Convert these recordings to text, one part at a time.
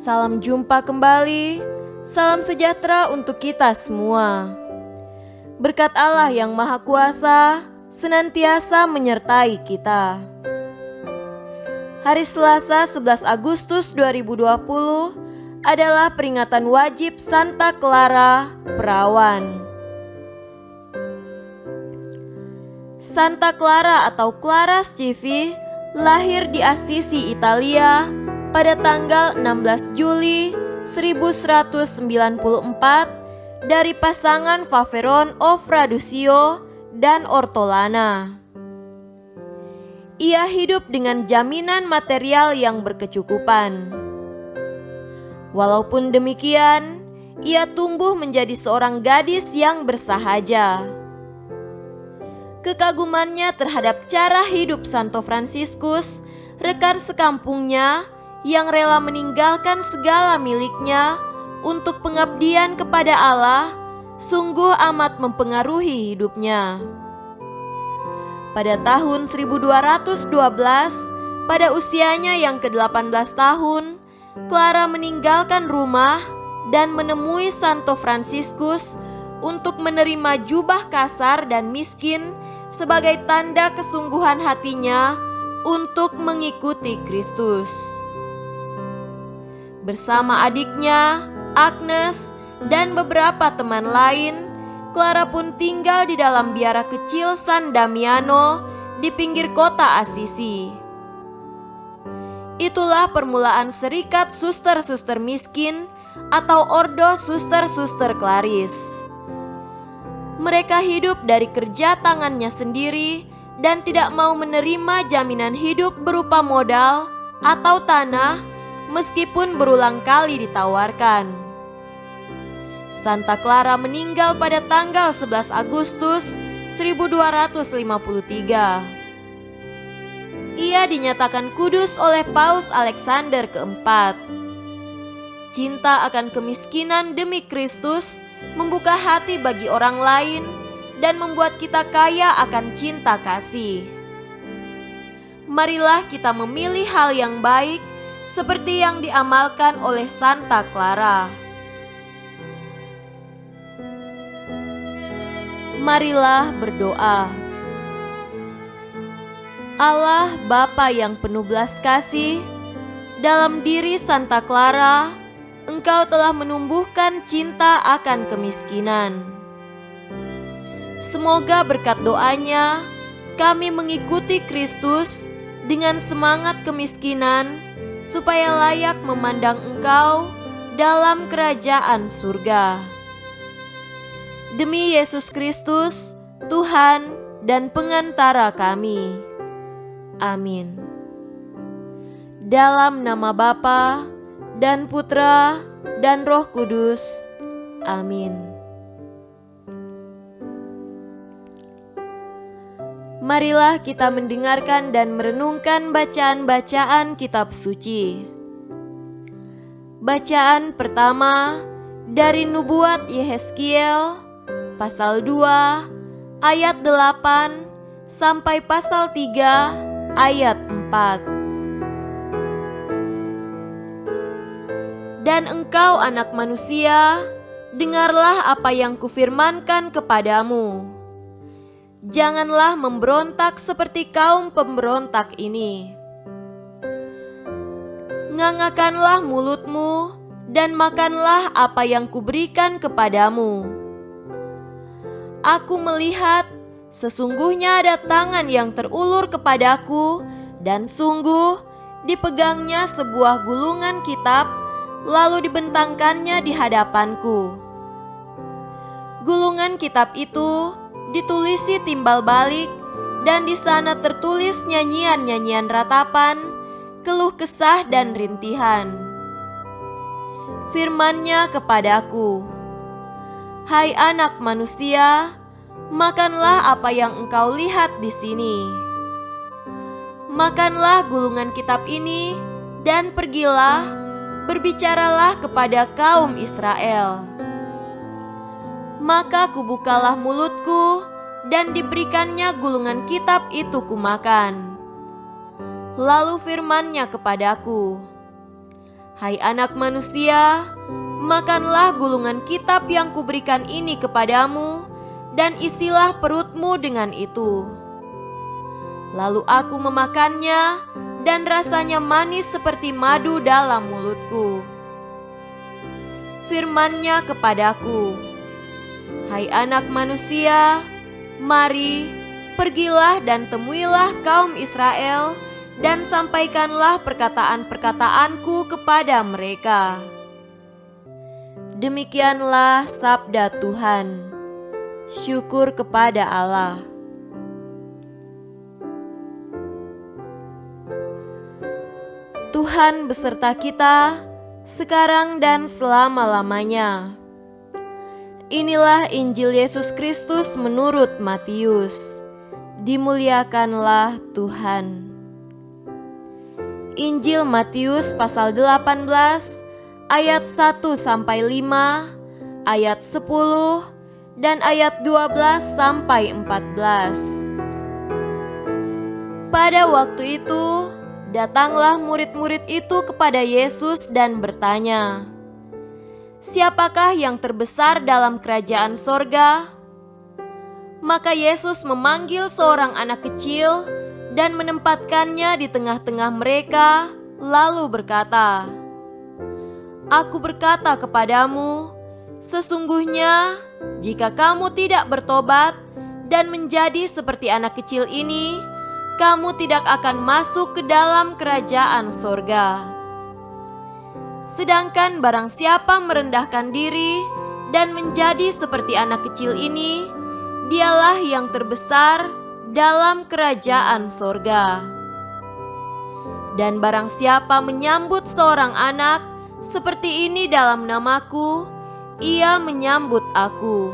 Salam jumpa kembali, salam sejahtera untuk kita semua. Berkat Allah yang Maha Kuasa senantiasa menyertai kita. Hari Selasa 11 Agustus 2020 adalah peringatan wajib Santa Clara Perawan. Santa Clara atau Clara Schivi lahir di Assisi, Italia pada tanggal 16 Juli 1194 dari pasangan Faveron of Radusio dan Ortolana. Ia hidup dengan jaminan material yang berkecukupan. Walaupun demikian, ia tumbuh menjadi seorang gadis yang bersahaja. Kekagumannya terhadap cara hidup Santo Fransiskus, rekan sekampungnya yang rela meninggalkan segala miliknya untuk pengabdian kepada Allah, sungguh amat mempengaruhi hidupnya. Pada tahun 1212, pada usianya yang ke-18 tahun, Clara meninggalkan rumah dan menemui Santo Fransiskus untuk menerima jubah kasar dan miskin sebagai tanda kesungguhan hatinya untuk mengikuti Kristus. Bersama adiknya, Agnes, dan beberapa teman lain, Clara pun tinggal di dalam biara kecil San Damiano di pinggir kota Assisi. Itulah permulaan serikat suster-suster miskin atau Ordo Suster-Suster Claris. Mereka hidup dari kerja tangannya sendiri dan tidak mau menerima jaminan hidup berupa modal atau tanah meskipun berulang kali ditawarkan. Santa Clara meninggal pada tanggal 11 Agustus 1253. Ia dinyatakan kudus oleh Paus Alexander keempat. Cinta akan kemiskinan demi Kristus membuka hati bagi orang lain dan membuat kita kaya akan cinta kasih. Marilah kita memilih hal yang baik seperti yang diamalkan oleh Santa Clara. Marilah berdoa. Allah Bapa yang penuh belas kasih, dalam diri Santa Clara, Engkau telah menumbuhkan cinta akan kemiskinan. Semoga berkat doanya, kami mengikuti Kristus dengan semangat kemiskinan, supaya layak memandang Engkau dalam kerajaan surga. Demi Yesus Kristus, Tuhan dan pengantara kami. Amin. Dalam nama Bapa dan Putra dan Roh Kudus. Amin. Marilah kita mendengarkan dan merenungkan bacaan-bacaan kitab suci. Bacaan pertama dari Nubuat Yehezkiel, pasal 2, ayat 8, sampai pasal 3, ayat 4. Dan engkau anak manusia, dengarlah apa yang kufirmankan kepadamu. Janganlah memberontak seperti kaum pemberontak ini. Ngangakanlah mulutmu dan makanlah apa yang kuberikan kepadamu. Aku melihat sesungguhnya ada tangan yang terulur kepadaku dan sungguh dipegangnya sebuah gulungan kitab lalu dibentangkannya di hadapanku. Gulungan kitab itu ditulisi timbal balik dan di sana tertulis nyanyian-nyanyian ratapan, keluh kesah dan rintihan. Firman-Nya kepadaku, hai anak manusia, makanlah apa yang engkau lihat di sini. Makanlah gulungan kitab ini dan pergilah, berbicaralah kepada kaum Israel. Maka kubukalah mulutku dan diberikannya gulungan kitab itu kumakan. Lalu firman-Nya kepadaku, Hai anak manusia, makanlah gulungan kitab yang kuberikan ini kepadamu, dan isilah perutmu dengan itu. Lalu aku memakannya, dan rasanya manis seperti madu dalam mulutku. Firman-Nya kepadaku, hai anak manusia, mari, pergilah dan temuilah kaum Israel, dan sampaikanlah perkataan-perkataanku kepada mereka. Demikianlah sabda Tuhan. Syukur kepada Allah. Tuhan beserta kita, sekarang dan selama-lamanya. Inilah Injil Yesus Kristus menurut Matius. Dimuliakanlah Tuhan. Injil Matius pasal 18 ayat 1-5, ayat 10 dan ayat 12-14. Pada waktu itu datanglah murid-murid itu kepada Yesus dan bertanya, "Siapakah yang terbesar dalam kerajaan sorga?" Maka Yesus memanggil seorang anak kecil dan menempatkannya di tengah-tengah mereka, lalu berkata, "Aku berkata kepadamu, sesungguhnya jika kamu tidak bertobat dan menjadi seperti anak kecil ini, kamu tidak akan masuk ke dalam kerajaan sorga. Sedangkan barang siapa merendahkan diri dan menjadi seperti anak kecil ini, dialah yang terbesar dalam kerajaan sorga. Dan barang siapa menyambut seorang anak seperti ini dalam namaku, ia menyambut aku.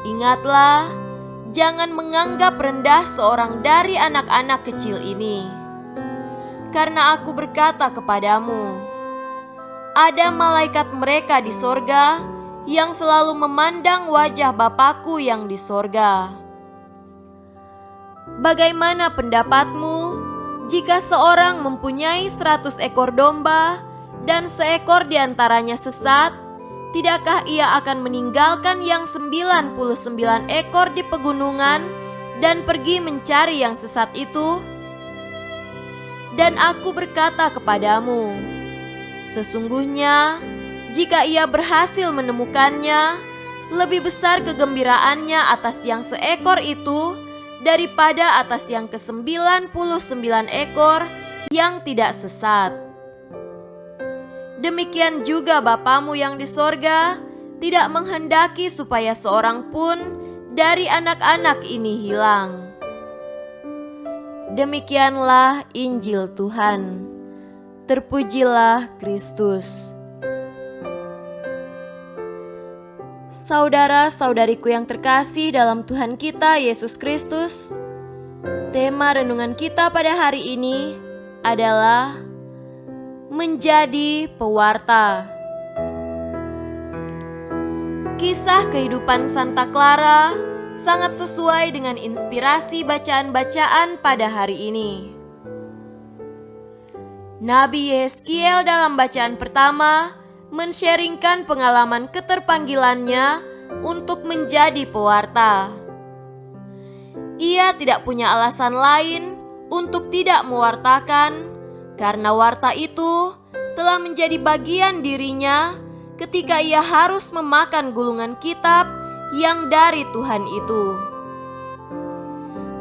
Ingatlah, jangan menganggap rendah seorang dari anak-anak kecil ini. Karena aku berkata kepadamu, ada malaikat mereka di sorga yang selalu memandang wajah Bapakku yang di sorga. Bagaimana pendapatmu jika seorang mempunyai 100 ekor domba dan seekor diantaranya sesat? Tidakkah ia akan meninggalkan yang 99 ekor di pegunungan dan pergi mencari yang sesat itu? Dan aku berkata kepadamu, sesungguhnya jika ia berhasil menemukannya, lebih besar kegembiraannya atas yang seekor itu daripada atas yang ke-99 ekor yang tidak sesat. Demikian juga Bapamu yang di sorga tidak menghendaki supaya seorang pun dari anak-anak ini hilang. Demikianlah Injil Tuhan. Terpujilah Kristus. Saudara-saudariku yang terkasih dalam Tuhan kita Yesus Kristus, tema renungan kita pada hari ini adalah menjadi pewarta. Kisah kehidupan Santa Clara sangat sesuai dengan inspirasi bacaan-bacaan pada hari ini. Nabi Yeskiel dalam bacaan pertama men-sharingkan pengalaman keterpanggilannya untuk menjadi pewarta. Ia tidak punya alasan lain untuk tidak mewartakan, karena warta itu telah menjadi bagian dirinya ketika ia harus memakan gulungan kitab yang dari Tuhan itu.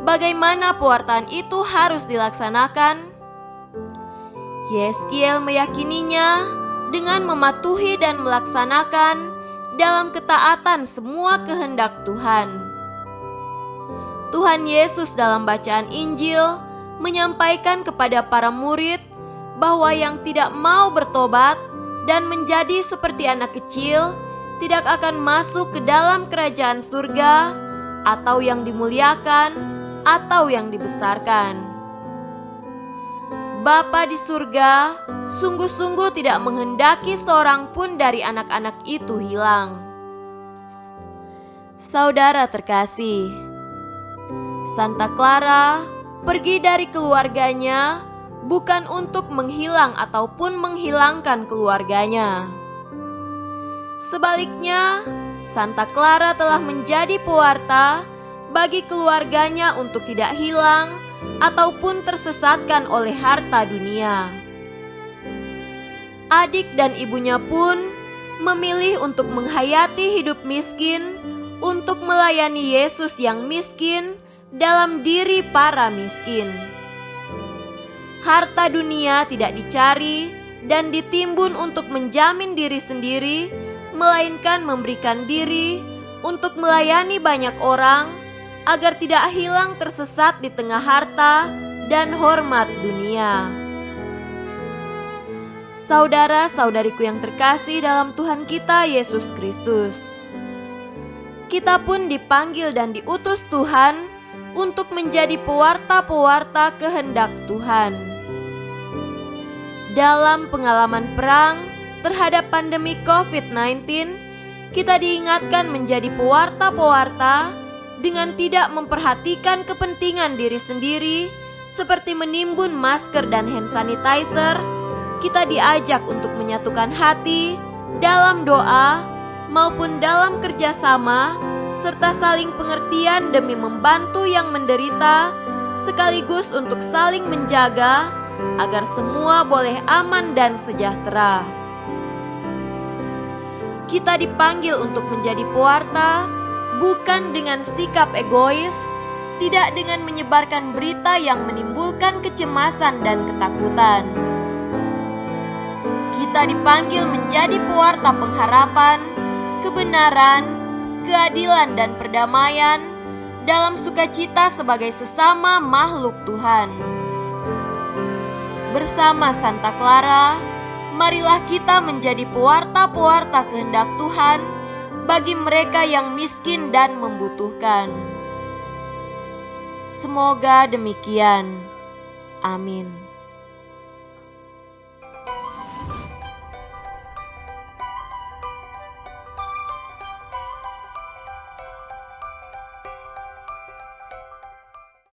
Bagaimana pewartaan itu harus dilaksanakan? Yeskiel meyakininya dengan mematuhi dan melaksanakan dalam ketaatan semua kehendak Tuhan. Tuhan Yesus dalam bacaan Injil menyampaikan kepada para murid bahwa yang tidak mau bertobat dan menjadi seperti anak kecil tidak akan masuk ke dalam kerajaan surga, atau yang dimuliakan atau yang dibesarkan. Bapa di surga sungguh-sungguh tidak menghendaki seorang pun dari anak-anak itu hilang. Saudara terkasih, Santa Clara pergi dari keluarganya bukan untuk menghilang ataupun menghilangkan keluarganya. Sebaliknya, Santa Clara telah menjadi pewarta bagi keluarganya untuk tidak hilang ataupun tersesatkan oleh harta dunia. Adik dan ibunya pun memilih untuk menghayati hidup miskin untuk melayani Yesus yang miskin dalam diri para miskin. Harta dunia tidak dicari dan ditimbun untuk menjamin diri sendiri, melainkan memberikan diri untuk melayani banyak orang agar tidak hilang tersesat di tengah harta dan hormat dunia. Saudara-saudariku yang terkasih dalam Tuhan kita Yesus Kristus, kita pun dipanggil dan diutus Tuhan untuk menjadi pewarta-pewarta kehendak Tuhan. Dalam pengalaman perang terhadap pandemi COVID-19, kita diingatkan menjadi pewarta-pewarta dengan tidak memperhatikan kepentingan diri sendiri seperti menimbun masker dan hand sanitizer. Kita diajak untuk menyatukan hati dalam doa maupun dalam kerjasama serta saling pengertian demi membantu yang menderita sekaligus untuk saling menjaga agar semua boleh aman dan sejahtera. Kita dipanggil untuk menjadi pewarta bukan dengan sikap egois, tidak dengan menyebarkan berita yang menimbulkan kecemasan dan ketakutan. Kita dipanggil menjadi pewarta pengharapan, kebenaran, keadilan dan perdamaian dalam sukacita sebagai sesama makhluk Tuhan. Bersama Santa Clara, marilah kita menjadi pewarta-pewarta kehendak Tuhan bagi mereka yang miskin dan membutuhkan. Semoga demikian. Amin.